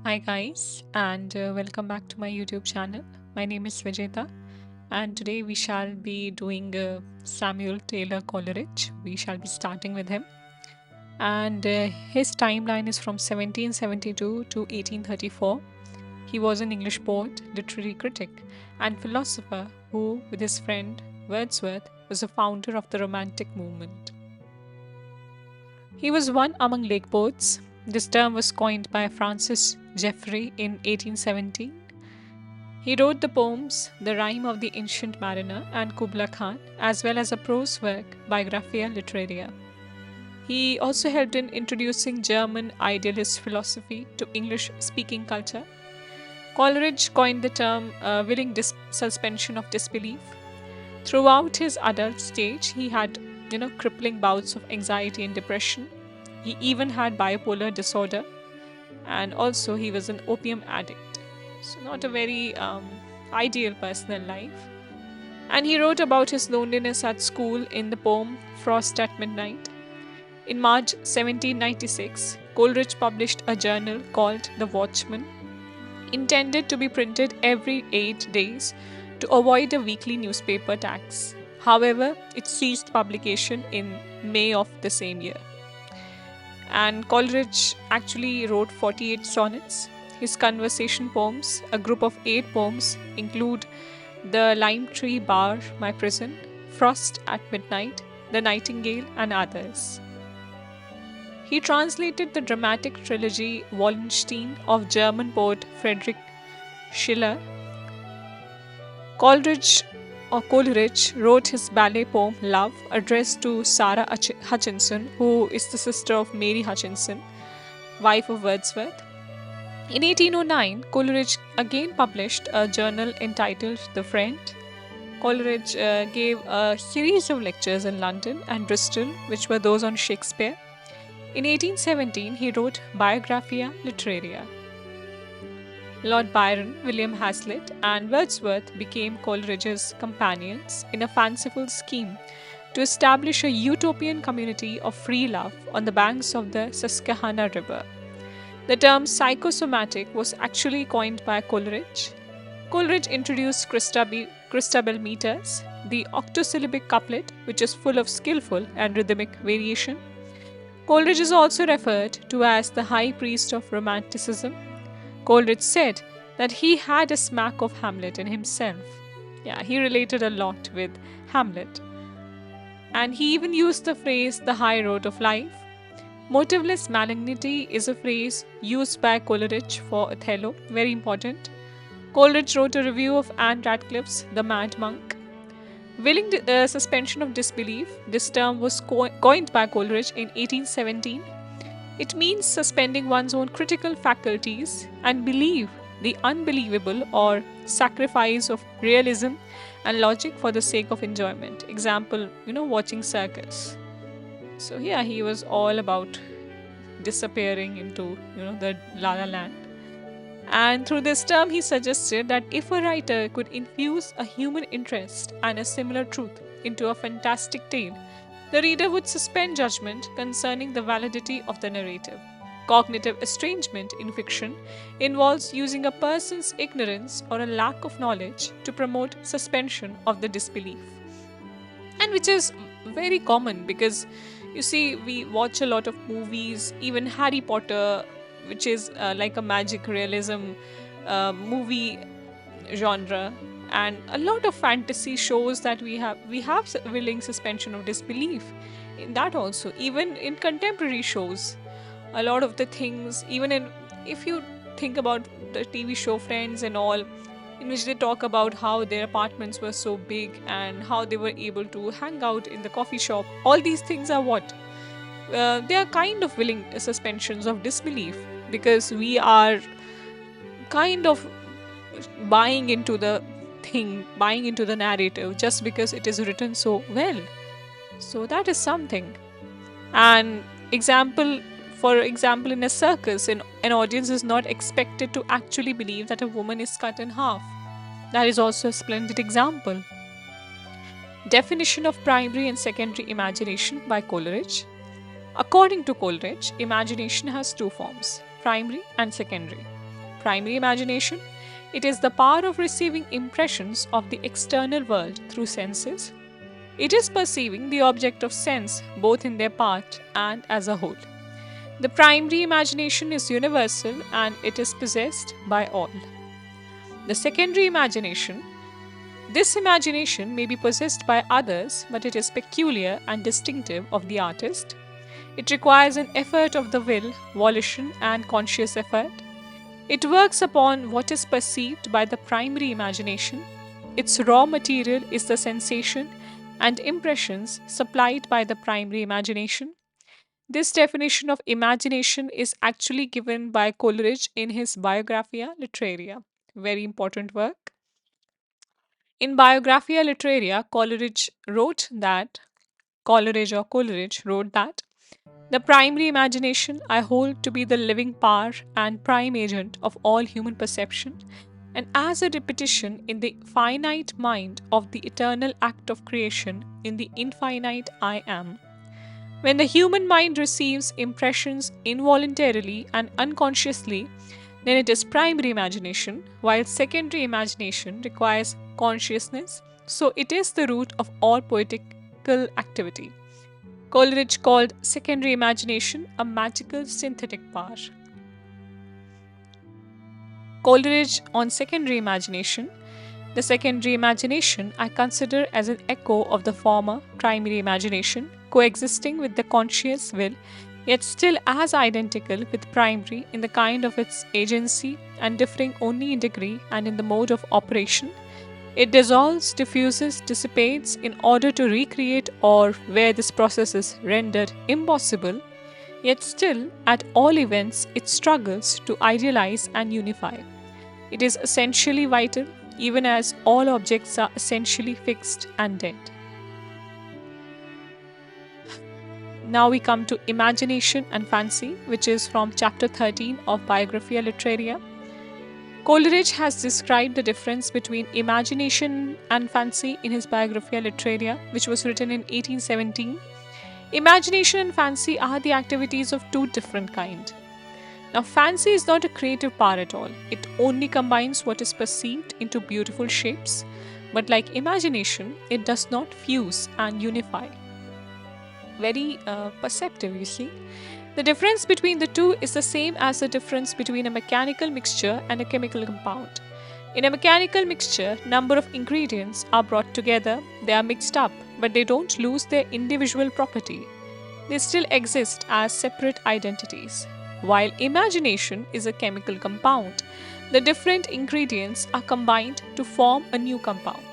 Hi, guys, and welcome back to my YouTube channel. My name is Vijeta, and today we shall be doing Samuel Taylor Coleridge. We shall be starting with him, and his timeline is from 1772 to 1834. He was an English poet, literary critic, and philosopher who, with his friend Wordsworth, was the founder of the Romantic movement. He was one among lake poets. This term was coined by Francis Jeffrey in 1870. He wrote the poems The Rime of the Ancient Mariner and Kubla Khan, as well as a prose work, Biographia Literaria. He also helped in introducing German idealist philosophy to English speaking culture. Coleridge coined the term willing suspension of disbelief. Throughout his adult stage, he had, crippling bouts of anxiety and depression. He even had bipolar disorder, and also he was an opium addict. So, not a very ideal personal life. And he wrote about his loneliness at school in the poem Frost at Midnight. In March 1796, Coleridge published a journal called The Watchman, intended to be printed every 8 days to avoid a weekly newspaper tax. However, it ceased publication in May of the same year. And Coleridge actually wrote 48 sonnets. His conversation poems, a group of 8 poems, include The Lime Tree Bar, My Prison, Frost at Midnight, The Nightingale, and others. He translated the dramatic trilogy Wallenstein of German poet Friedrich Schiller. Coleridge wrote his ballet poem Love, addressed to Sarah Hutchinson, who is the sister of Mary Hutchinson, wife of Wordsworth. In 1809, Coleridge again published a journal entitled The Friend. Coleridge gave a series of lectures in London and Bristol, which were those on Shakespeare. In 1817, he wrote Biographia Literaria. Lord Byron, William Hazlitt, and Wordsworth became Coleridge's companions in a fanciful scheme to establish a utopian community of free love on the banks of the Susquehanna River. The term psychosomatic was actually coined by Coleridge. Coleridge introduced Christabel meters, the octosyllabic couplet, which is full of skillful and rhythmic variation. Coleridge is also referred to as the high priest of Romanticism. Coleridge said that he had a smack of Hamlet in himself. Yeah, he related a lot with Hamlet. And he even used the phrase the high road of life. Motiveless malignity is a phrase used by Coleridge for Othello, very important. Coleridge wrote a review of Anne Radcliffe's The Mad Monk. Willing suspension of disbelief, this term was coined by Coleridge in 1817. It means suspending one's own critical faculties and believe the unbelievable or sacrifice of realism and logic for the sake of enjoyment. Example, watching circus. So yeah, he was all about disappearing into, the La La Land. And through this term, he suggested that if a writer could infuse a human interest and a similar truth into a fantastic tale, the reader would suspend judgment concerning the validity of the narrative. Cognitive estrangement in fiction involves using a person's ignorance or a lack of knowledge to promote suspension of the disbelief. And which is very common because you see, we watch a lot of movies, even Harry Potter, which is like a magic realism movie genre, and a lot of fantasy shows that we have willing suspension of disbelief in that also. Even in contemporary shows, a lot of the things, even in, if you think about the TV show Friends and all, in which they talk about how their apartments were so big and how they were able to hang out in the coffee shop. All these things are what? They are kind of willing suspensions of disbelief because we are kind of buying into the buying into the narrative just because it is written so well. So that is something. And for example, in a circus, an audience is not expected to actually believe that a woman is cut in half. That is also a splendid example. Definition of primary and secondary imagination by Coleridge. According to Coleridge, imagination has two forms, primary and secondary. primary imagination, it is the power of receiving impressions of the external world through senses. It is perceiving the object of sense both in their part and as a whole. The primary imagination is universal and it is possessed by all. The secondary imagination, this imagination may be possessed by others, but it is peculiar and distinctive of the artist. It requires an effort of the will, volition, and conscious effort. It works upon what is perceived by the primary imagination. Its raw material is the sensation and impressions supplied by the primary imagination. This definition of imagination is actually given by Coleridge in his Biographia Literaria, very important work. In Biographia Literaria, Coleridge wrote that the primary imagination I hold to be the living power and prime agent of all human perception, and as a repetition in the finite mind of the eternal act of creation in the infinite I am. When the human mind receives impressions involuntarily and unconsciously, then it is primary imagination, while secondary imagination requires consciousness, so it is the root of all poetical activity. Coleridge called secondary imagination a magical synthetic power. Coleridge on secondary imagination. The secondary imagination I consider as an echo of the former primary imagination, coexisting with the conscious will, yet still as identical with primary in the kind of its agency and differing only in degree and in the mode of operation. It dissolves, diffuses, dissipates in order to recreate, or where this process is rendered impossible, yet still, at all events, it struggles to idealize and unify. It is essentially vital, even as all objects are essentially fixed and dead. Now we come to imagination and fancy, which is from chapter 13 of Biographia Literaria. Coleridge has described the difference between imagination and fancy in his Biographia Literaria, which was written in 1817. Imagination and fancy are the activities of two different kinds. Now, fancy is not a creative power at all. It only combines what is perceived into beautiful shapes. But like imagination, it does not fuse and unify. Very perceptive, you see. The difference between the two is the same as the difference between a mechanical mixture and a chemical compound. In a mechanical mixture, number of ingredients are brought together, they are mixed up, but they don't lose their individual property. They still exist as separate identities. While imagination is a chemical compound, the different ingredients are combined to form a new compound.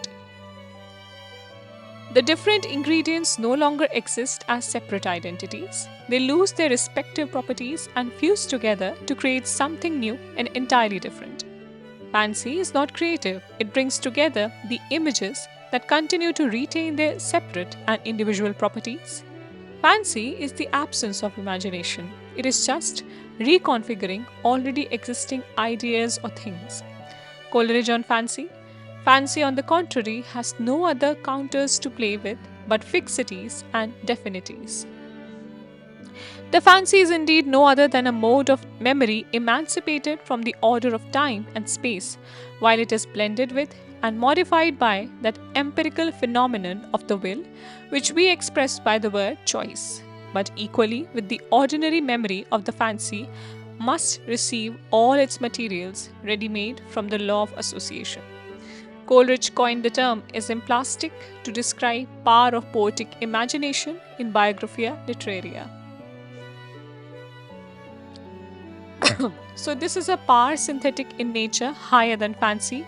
The different ingredients no longer exist as separate identities. They lose their respective properties and fuse together to create something new and entirely different. Fancy is not creative, it brings together the images that continue to retain their separate and individual properties. Fancy is the absence of imagination. It is just reconfiguring already existing ideas or things. Coleridge on fancy. Fancy, on the contrary, has no other counters to play with but fixities and definities. The fancy is indeed no other than a mode of memory emancipated from the order of time and space, while it is blended with and modified by that empirical phenomenon of the will, which we express by the word choice. But equally with the ordinary memory of the fancy, must receive all its materials ready-made from the law of association. Coleridge coined the term emplastic to describe power of poetic imagination in Biographia Literaria. So this is a power synthetic in nature, higher than fancy,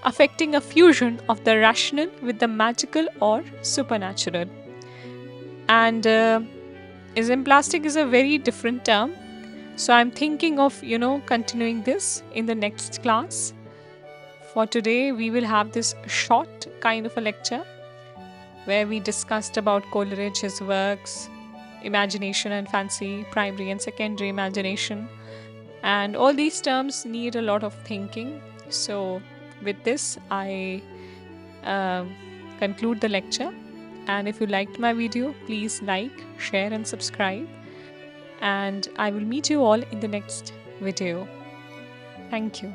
affecting a fusion of the rational with the magical or supernatural. And emplastic is a very different term. So I'm thinking of, continuing this in the next class. For today, we will have this short kind of a lecture where we discussed about Coleridge, his works, imagination and fancy, primary and secondary imagination. And all these terms need a lot of thinking. So with this, I conclude the lecture. And if you liked my video, please like, share and subscribe. And I will meet you all in the next video. Thank you.